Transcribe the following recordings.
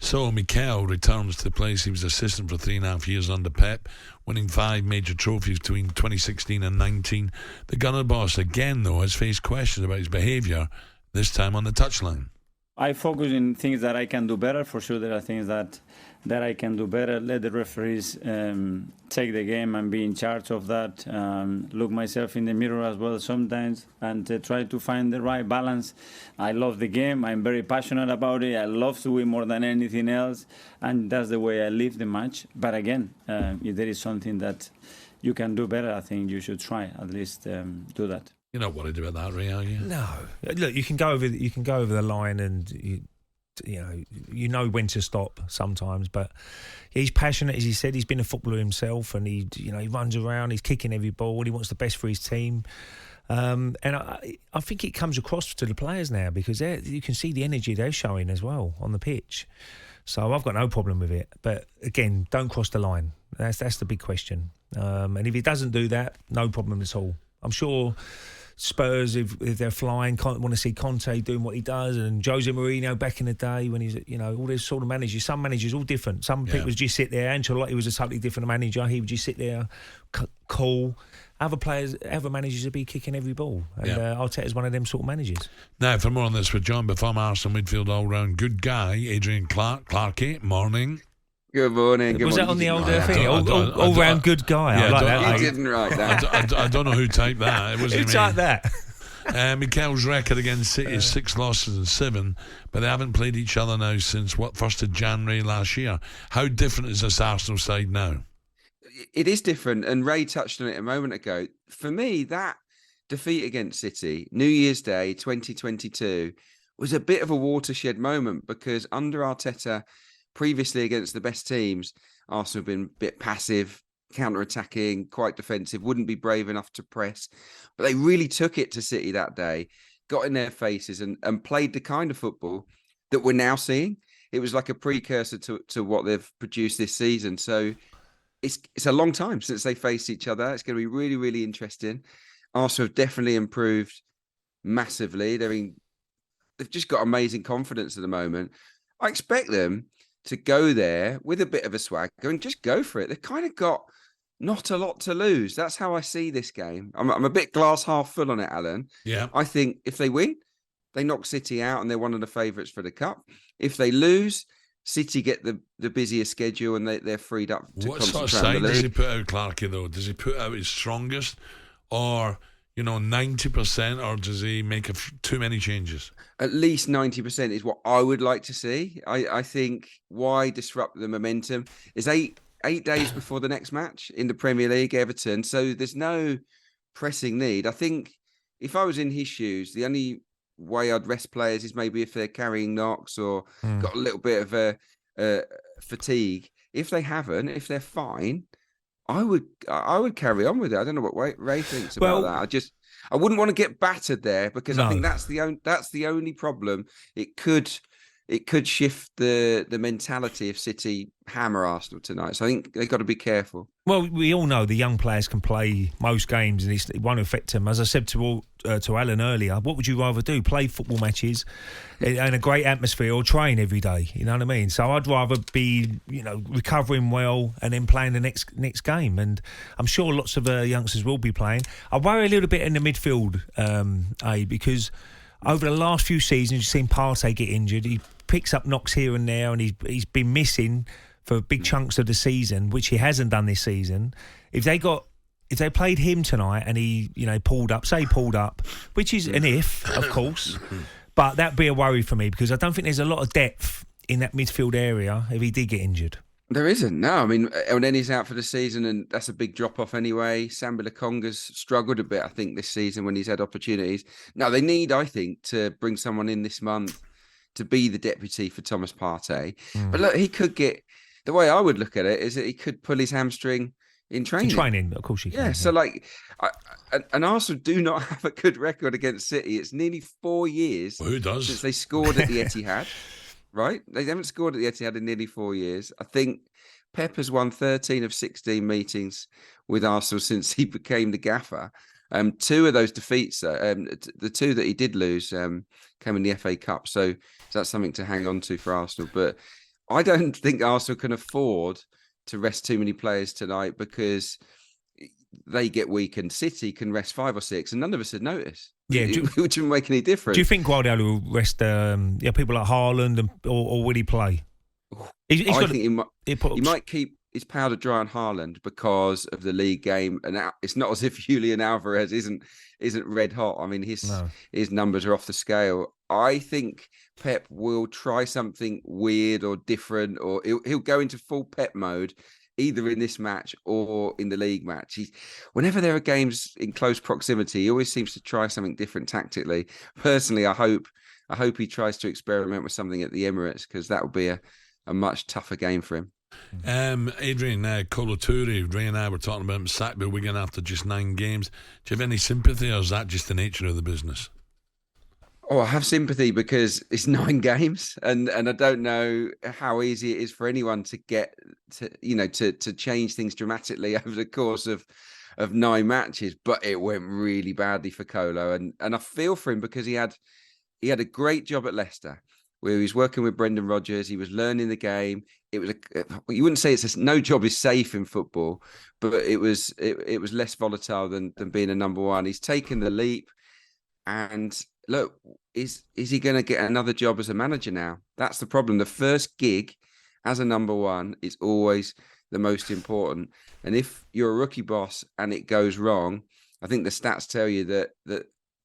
So Mikel returns to the place he was assistant for 3.5 years under Pep, winning 5 major trophies between 2016 and 19. The Gunner boss again, though, has faced questions about his behaviour, this time on the touchline. I focus in things that I can do better. For sure, there are things that I can do better. Let the referees take the game and be in charge of that. Look myself in the mirror as well sometimes and try to find the right balance. I love the game. I'm very passionate about it. I love to win more than anything else. And that's the way I live the match. But again, if there is something that you can do better, I think you should try at least do that. You're not worried about that, Ray, are you? No. Look, you can go over the line, and you know when to stop sometimes. But he's passionate, as he said. He's been a footballer himself, and he runs around. He's kicking every ball. He wants the best for his team. And I think it comes across to the players now, because you can see the energy they're showing as well on the pitch. So I've got no problem with it. But again, don't cross the line. That's the big question. And if he doesn't do that, no problem at all. I'm sure Spurs, if they're flying, want to see Conte doing what he does, and Jose Mourinho back in the day when he's, all these sort of managers. Some managers all different. Some people just sit there. Ancelotti was a totally different manager. He would just sit there, cool. Other managers would be kicking every ball. And Arteta's one of them sort of managers. Now, for more on this, we're joined by former Arsenal midfield all-round good guy, Adrian Clarke. Morning. Good morning. Was that on the older thing? All-round good guy. Yeah, I like that. You didn't write that. I don't know who typed that. It wasn't Who typed that? Mikel's record against City is 6 losses and 7, but they haven't played each other now since 1st of January last year. How different is this Arsenal side now? It is different, and Ray touched on it a moment ago. For me, that defeat against City, New Year's Day 2022, was a bit of a watershed moment, because under Arteta, previously against the best teams, Arsenal have been a bit passive, counter-attacking, quite defensive, wouldn't be brave enough to press. But they really took it to City that day, got in their faces and played the kind of football that we're now seeing. It was like a precursor to what they've produced this season. So it's a long time since they faced each other. It's going to be really, really interesting. Arsenal have definitely improved massively. They've just got amazing confidence at the moment. I expect them to go there with a bit of a swagger and just go for it. They've kind of got not a lot to lose. That's how I see this game. I'm a bit glass half full on it, Alan. Yeah. I think if they win, they knock City out and they're one of the favourites for the Cup. If they lose, City get the busiest schedule and they're freed up to concentrate. What sort of side does he put out, Clarke, though? Does he put out his strongest, or 90%, or does he make too many changes? At least 90% is what I would like to see. I think why disrupt the momentum? Is eight days before the next match in the Premier League, Everton. So there's no pressing need. I think if I was in his shoes, the only way I'd rest players is maybe if they're carrying knocks or got a little bit of a fatigue. If they haven't, if they're fine, I would carry on with it. I don't know what Ray thinks about that. I wouldn't want to get battered there, because I think that's the only problem. It could shift the mentality if City hammer Arsenal tonight. So I think they've got to be careful. Well, we all know the young players can play most games, and it won't affect them. As I said to Alan earlier, what would you rather do? Play football matches in a great atmosphere, or train every day? You know what I mean? So I'd rather be, recovering well and then playing the next game. And I'm sure lots of youngsters will be playing. I worry a little bit in the midfield, because over the last few seasons, you've seen Partey get injured. He picks up knocks here and there, and he's been missing for big chunks of the season, which he hasn't done this season. If they played him tonight and he, pulled up, which is an if, of course, but that'd be a worry for me, because I don't think there's a lot of depth in that midfield area if he did get injured. There isn't, no. I mean, Elneny's out for the season, and that's a big drop-off anyway. Sambi Lokonga's struggled a bit, I think, this season when he's had opportunities. Now, they need, I think, to bring someone in this month to be the deputy for Thomas Partey. But look, he could get... The way I would look at it is that he could pull his hamstring in training. In training, of course he can. Yeah, so and Arsenal do not have a good record against City. It's nearly 4 years who does? Since they scored at the Etihad. Right? They haven't scored at the Etihad in nearly 4 years. I think Pep has won 13 of 16 meetings with Arsenal since he became the gaffer. 2 of those defeats, the 2 that he did lose, came in the FA Cup. So that's something to hang on to for Arsenal. But I don't think Arsenal can afford to rest too many players tonight because they get weakened. City can rest 5 or 6, and none of us would notice. Yeah, it wouldn't make any difference. Do you think Guardiola will rest people like Haaland, or will he play? I think he might keep his powder dry on Haaland because of the league game, and it's not as if Julian Alvarez isn't red hot. I mean, his numbers are off the scale. I think Pep will try something weird or different, or he'll go into full Pep mode either in this match or in the league match. Whenever there are games in close proximity, he always seems to try something different tactically. Personally, I hope he tries to experiment with something at the Emirates, because that would be a much tougher game for him. Adrian, Kolo Toure, Ray and I were talking about him sacked by Wigan after just 9 games. Do you have any sympathy, or is that just the nature of the business? Oh, I have sympathy because it's 9 games, and I don't know how easy it is for anyone to get to change things dramatically over the course of 9 matches. But it went really badly for Kolo, and I feel for him because he had a great job at Leicester, where he was working with Brendan Rodgers. He was learning the game. It was you wouldn't say no job is safe in football, but it was less volatile than being a number one. He's taken the leap, and look, is he going to get another job as a manager now? That's the problem. The first gig as a number one is always the most important. And if you're a rookie boss and it goes wrong, I think the stats tell you that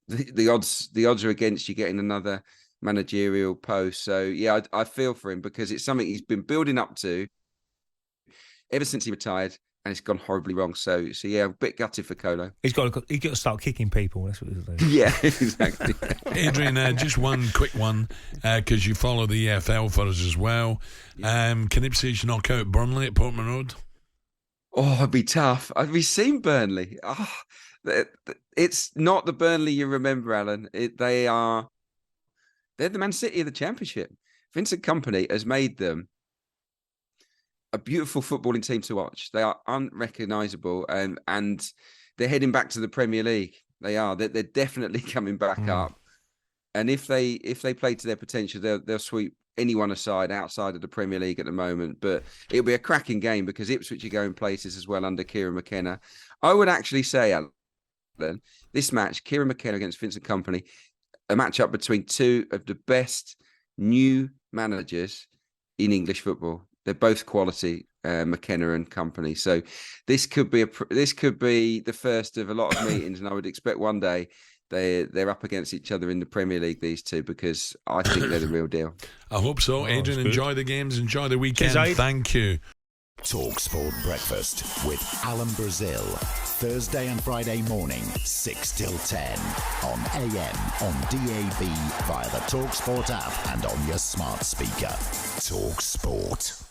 the odds are against you getting another managerial post. So yeah, I feel for him because it's something he's been building up to ever since he retired, and it's gone horribly wrong. So yeah, a bit gutted for Kolo. He's got to start kicking people. That's what he's doing. Yeah, exactly. Adrian, just one quick one, because you follow the EFL for us as well. Can Ipswich knock out Burnley at Portman Road? Oh, it'd be tough. We've seen Burnley. It's not the Burnley you remember, Alan. They're the Man City of the Championship. Vincent Kompany has made them a beautiful footballing team to watch. They are unrecognisable, and they're heading back to the Premier League. They are. They're definitely coming back up. And if they play to their potential, they'll sweep anyone outside of the Premier League at the moment. But it'll be a cracking game because Ipswich are going places as well under Kieran McKenna. I would actually say, Alan, this match, Kieran McKenna against Vincent Kompany, a match-up between 2 of the best new managers in English football. They're both quality, McKenna and Kompany. So this could be the first of a lot of meetings, and I would expect one day they're up against each other in the Premier League, these two, because I think they're the real deal. I hope so. Adrian, enjoy the games, enjoy the weekend. Cheers, thank you. talkSPORT Breakfast with Alan Brazil. Thursday and Friday morning, 6 till 10. On AM, on DAB, via the talkSPORT app and on your smart speaker. talkSPORT.